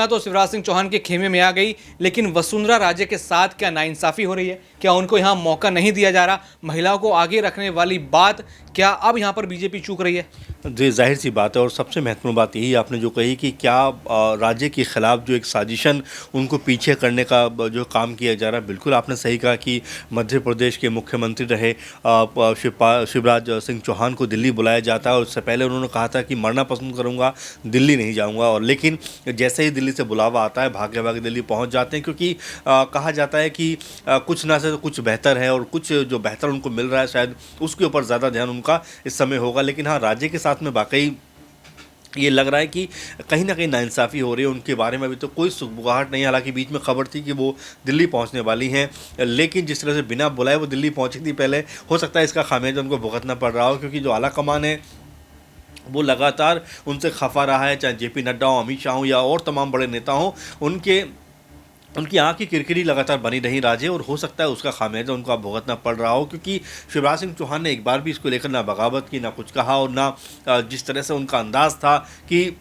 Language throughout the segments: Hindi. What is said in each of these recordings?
यहाँ तो शिवराज सिंह चौहान के खेमे में आ गई, लेकिन वसुंधरा राजे के साथ क्या नाइंसाफी हो रही है? क्या उनको यहाँ मौका नहीं दिया जा रहा? महिलाओं को आगे रखने वाली बात क्या अब यहाँ पर बीजेपी चूक रही है? जी, जाहिर सी बात है। और सबसे महत्वपूर्ण बात यही आपने जो कही कि क्या राज्य के खिलाफ जो एक साजिशन उनको पीछे करने का जो काम किया जा रहा है, बिल्कुल आपने सही कहा कि मध्य प्रदेश के मुख्यमंत्री रहे शिवराज सिंह चौहान को दिल्ली बुलाया जाता है और उससे पहले उन्होंने कहा था कि मरना पसंद करूंगा, दिल्ली नहीं जाऊंगा। और लेकिन जैसे ही दिल्ली से बुलावा आता है, भागे भागे दिल्ली पहुंच जाते हैं, क्योंकि कहा जाता है कि कुछ ना से कुछ बेहतर है और कुछ जो बेहतर उनको मिल रहा है शायद उसके ऊपर ज़्यादा ध्यान उनका इस समय होगा। लेकिन हाँ, राज्य के साथ में वाकई ये लग रहा है कि कहीं ना कहीं नाइंसाफ़ी हो रही है। उनके बारे में अभी तो कोई सुगबुगाहट नहीं, हालांकि बीच में खबर थी कि वो दिल्ली पहुंचने वाली हैं, लेकिन जिस तरह से बिना बुलाए वो दिल्ली पहुंची थी पहले, हो सकता है इसका खामियाजा उनको भुगतना पड़ रहा हो, क्योंकि जो आला कमान है वो लगातार उनसे खफा रहा है, चाहे जेपी नड्डा हो, अमित शाह हो या और तमाम बड़े नेता हों। उनकी आँख की किरकिरी लगातार बनी रही राज्य, और हो सकता है उसका खामियाजा उनको अब भुगतना पड़ रहा हो, क्योंकि शिवराज सिंह चौहान ने एक बार भी इसको लेकर ना बगावत की, ना कुछ कहा, और ना जिस तरह से उनका अंदाज़ था कि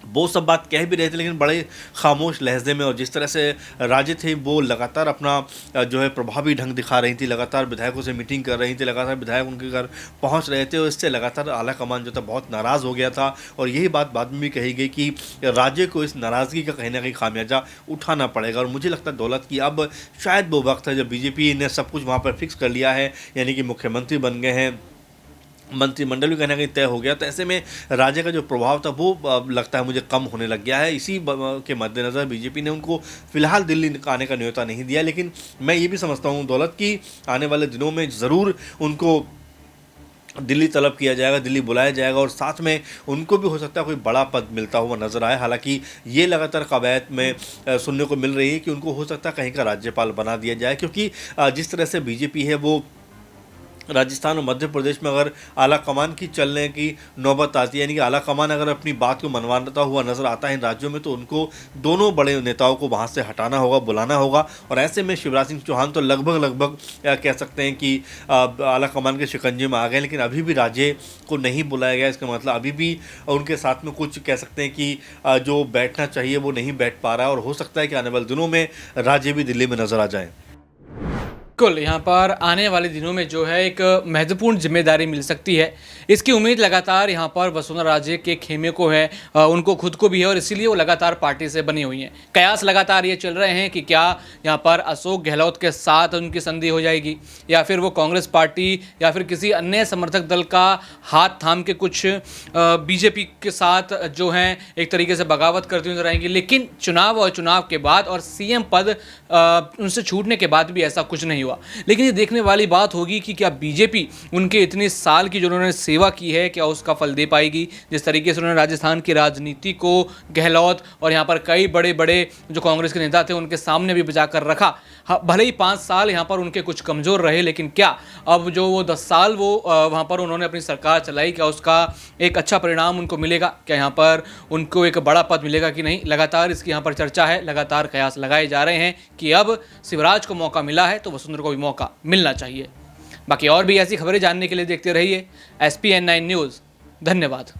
वो सब बात कह भी रहे थे लेकिन बड़े खामोश लहजे में। और जिस तरह से राज्य थे वो लगातार अपना जो है प्रभावी ढंग दिखा रही थी, लगातार विधायकों से मीटिंग कर रही थी, लगातार विधायक उनके घर पहुंच रहे थे, और इससे लगातार आला कमान जो था बहुत नाराज़ हो गया था। और यही बात बाद में भी कही गई कि राज्य को इस नाराज़गी का कहीं ना कहीं खामियाजा उठाना पड़ेगा। और मुझे लगता है दौलत की अब शायद वो वक्त है जब बीजेपी ने सब कुछ वहाँ पर फिक्स कर लिया है, यानी कि मुख्यमंत्री बन गए हैं, मंत्रिमंडल भी कहीं ना कहीं तय हो गया, तो ऐसे में राज्य का जो प्रभाव था वो लगता है मुझे कम होने लग गया है। इसी के मद्देनज़र बीजेपी ने उनको फिलहाल दिल्ली आने का न्योता नहीं दिया। लेकिन मैं ये भी समझता हूँ दौलत की आने वाले दिनों में ज़रूर उनको दिल्ली तलब किया जाएगा, दिल्ली बुलाया जाएगा, और साथ में उनको भी हो सकता है कोई बड़ा पद मिलता हुआ नजर आए। हालांकि ये लगातार कवायद में सुनने को मिल रही है कि उनको हो सकता है कहीं का राज्यपाल बना दिया जाए, क्योंकि जिस तरह से बीजेपी है वो राजस्थान और मध्य प्रदेश में अगर आला कमान की चलने की नौबत आती है, यानी कि आला कमान अगर अपनी बात को मनवाता हुआ नजर आता है इन राज्यों में, तो उनको दोनों बड़े नेताओं को वहाँ से हटाना होगा, बुलाना होगा। और ऐसे में शिवराज सिंह चौहान तो लगभग कह सकते हैं कि आला कमान के शिकंजे में आ गए, लेकिन अभी भी राज्य को नहीं बुलाया गया। इसका मतलब अभी भी उनके साथ में कुछ कह सकते हैं कि जो बैठना चाहिए वो नहीं बैठ पा रहा है, और हो सकता है कि आने वाले दिनों में राज्य भी दिल्ली में नजर आ जाए। बिल्कुल, यहाँ पर आने वाले दिनों में जो है एक महत्वपूर्ण जिम्मेदारी मिल सकती है, इसकी उम्मीद लगातार यहाँ पर वसुंधरा राजे के खेमे को है, उनको खुद को भी है, और इसीलिए वो लगातार पार्टी से बनी हुई हैं। कयास लगातार ये चल रहे हैं कि क्या यहाँ पर अशोक गहलोत के साथ उनकी संधि हो जाएगी, या फिर वो कांग्रेस पार्टी या फिर किसी अन्य समर्थक दल का हाथ थाम के कुछ बीजेपी के साथ जो हैं एक तरीके से बगावत करती नजर आएंगी। लेकिन चुनाव और चुनाव के बाद और सीएम पद उनसे छूटने के बाद भी ऐसा कुछ नहीं हुआ। लेकिन ये देखने वाली बात होगी कि क्या बीजेपी उनके इतने साल की जो उन्होंने सेवा की है क्या उसका फल दे पाएगी। जिस तरीके से उन्होंने राजस्थान की राजनीति को गहलोत और यहाँ पर कई बड़े बड़े जो कांग्रेस के नेता थे उनके सामने भी बचा कर रखा, भले ही 5 साल यहाँ पर उनके कुछ कमज़ोर रहे, लेकिन क्या अब जो वो 10 साल वो वहाँ पर उन्होंने अपनी सरकार चलाई, क्या उसका एक अच्छा परिणाम उनको मिलेगा? क्या यहाँ पर उनको एक बड़ा पद मिलेगा कि नहीं? लगातार इसकी यहाँ पर चर्चा है, लगातार कयास लगाए जा रहे हैं कि अब शिवराज को मौका मिला है तो वसुंधरा को भी मौका मिलना चाहिए। बाकी और भी ऐसी खबरें जानने के लिए देखते रहिए SPN9 न्यूज़। धन्यवाद।